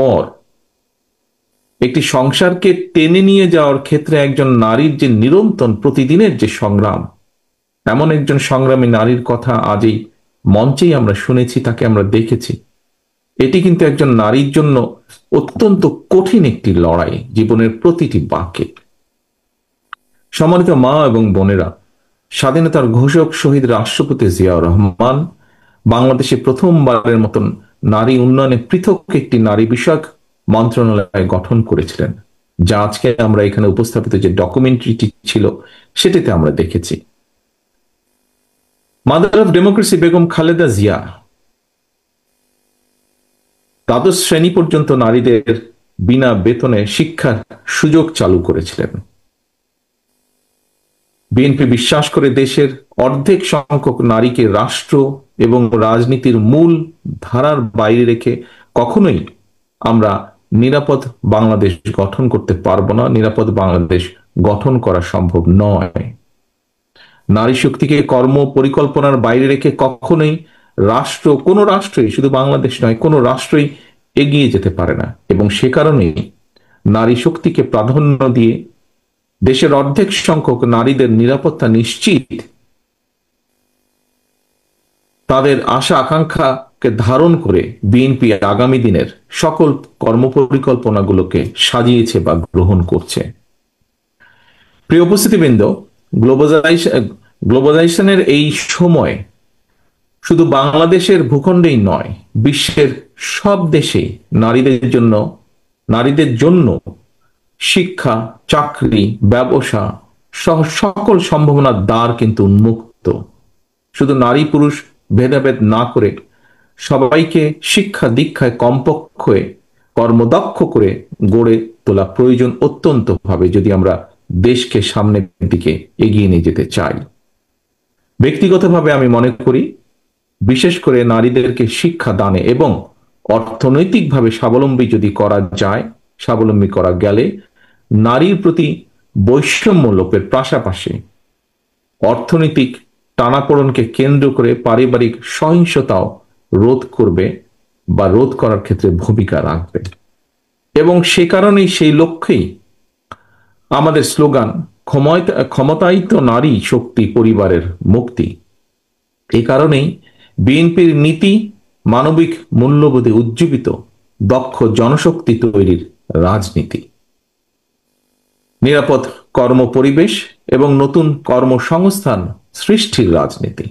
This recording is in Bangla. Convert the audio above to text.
পর একটি সংসারকে টেনে নিয়ে যাওয়ার ক্ষেত্রে একজন নারীর যে নিরন্তর প্রতিদিনের যে সংগ্রাম, এমন একজন সংগ্রামী নারীর কথা আজ এই মঞ্চেই আমরা শুনেছি, তাকে আমরা দেখেছি। এটি কিন্তু একজন নারীর জন্য অত্যন্ত কঠিন একটি লড়াই, জীবনের প্রতিটি বাঁকে। সম্মানিত মা এবং বোনেরা, স্বাধীনতার ঘোষক শহীদ রাষ্ট্রপতি জিয়াউর রহমান বাংলাদেশে প্রথমবারের মতন নারী উন্নয়নে পৃথক একটি নারী বিষয়ক মন্ত্রণালয় গঠন করেছিলেন, যা আজকে আমরা এখানে উপস্থাপিত যে ডকুমেন্টারিটি ছিল সেটিতে আমরা দেখেছি। Mother of democracy Begum Khaleda Zia দ্বাদশ শ্রেণী পর্যন্ত নারীদের বিনা বেতনে শিক্ষার সুযোগ চালু করেছিলেন। বিএনপি বিশ্বাস করে দেশের অর্ধেক সংখ্যক নারীকে রাষ্ট্র এবং রাজনীতির মূল ধারার বাইরে রেখে কখনোই আমরা নিরাপদ বাংলাদেশ গঠন করতে পারবো না, নিরাপদ বাংলাদেশ গঠন করা সম্ভব নয়। নারী শক্তিকে কর্ম পরিকল্পনার বাইরে রেখে কখনোই রাষ্ট্র, কোনো রাষ্ট্রই, শুধু বাংলাদেশ নয়, কোনো রাষ্ট্রই এগিয়ে যেতে পারে না। এবং সে কারণেই নারী শক্তিকে প্রাধান্য দিয়ে দেশের অর্ধেক সংখ্যক নারীদের নিরাপত্তা নিশ্চিত, তাদের আশা আকাঙ্ক্ষাকে ধারণ করে বিএনপি আগামী দিনের সকল কর্মপরিকল্পনাগুলোকে সাজিয়েছে বা গ্রহণ করছে। প্রিয় উপস্থিতিবৃন্দ, গ্লোবালাইজেশনের এই সময় শুধু বাংলাদেশের ভূখণ্ডেই নয়, বিশ্বের সব দেশেই নারীদের জন্য শিক্ষা, চাকরি, ব্যবসা সহ সকল সম্ভাবনার দ্বার কিন্তু উন্মুক্ত। শুধু নারী পুরুষ ভেদাভেদ না করে সবাইকে শিক্ষা দীক্ষায় কমপক্ষে কর্মদক্ষ করে গড়ে তোলা প্রয়োজন অত্যন্ত ভাবে, যদি আমরা দেশকে সামনের দিকে এগিয়ে নিয়ে যেতে চাই। ব্যক্তিগতভাবে আমি মনে করি, বিশেষ করে নারীদেরকে শিক্ষা দানে এবং অর্থনৈতিকভাবে স্বাবলম্বী যদি করা যায়, স্বাবলম্বী করা গেলে নারীর প্রতি বৈষম্য লোপের পাশাপাশি অর্থনৈতিক টানাপোড়েনকে কেন্দ্র করে পারিবারিক সহিংসতাও রোধ করবে বা রোধ করার ক্ষেত্রে ভূমিকা রাখবে। এবং সে কারণেই, সেই লক্ষ্যেই আমাদের স্লোগান ক্ষমতায়িত নারী শক্তি পরিবারের মুক্তি। এই কারণেই বিএনপির নীতি মানবিক মূল্যবোধে উজ্জীবিত দক্ষ জনশক্তি তৈরির রাজনীতি, নিরাপদ কর্মপরিবেশ এবং নতুন কর্মসংস্থান সৃষ্টির রাজনীতি।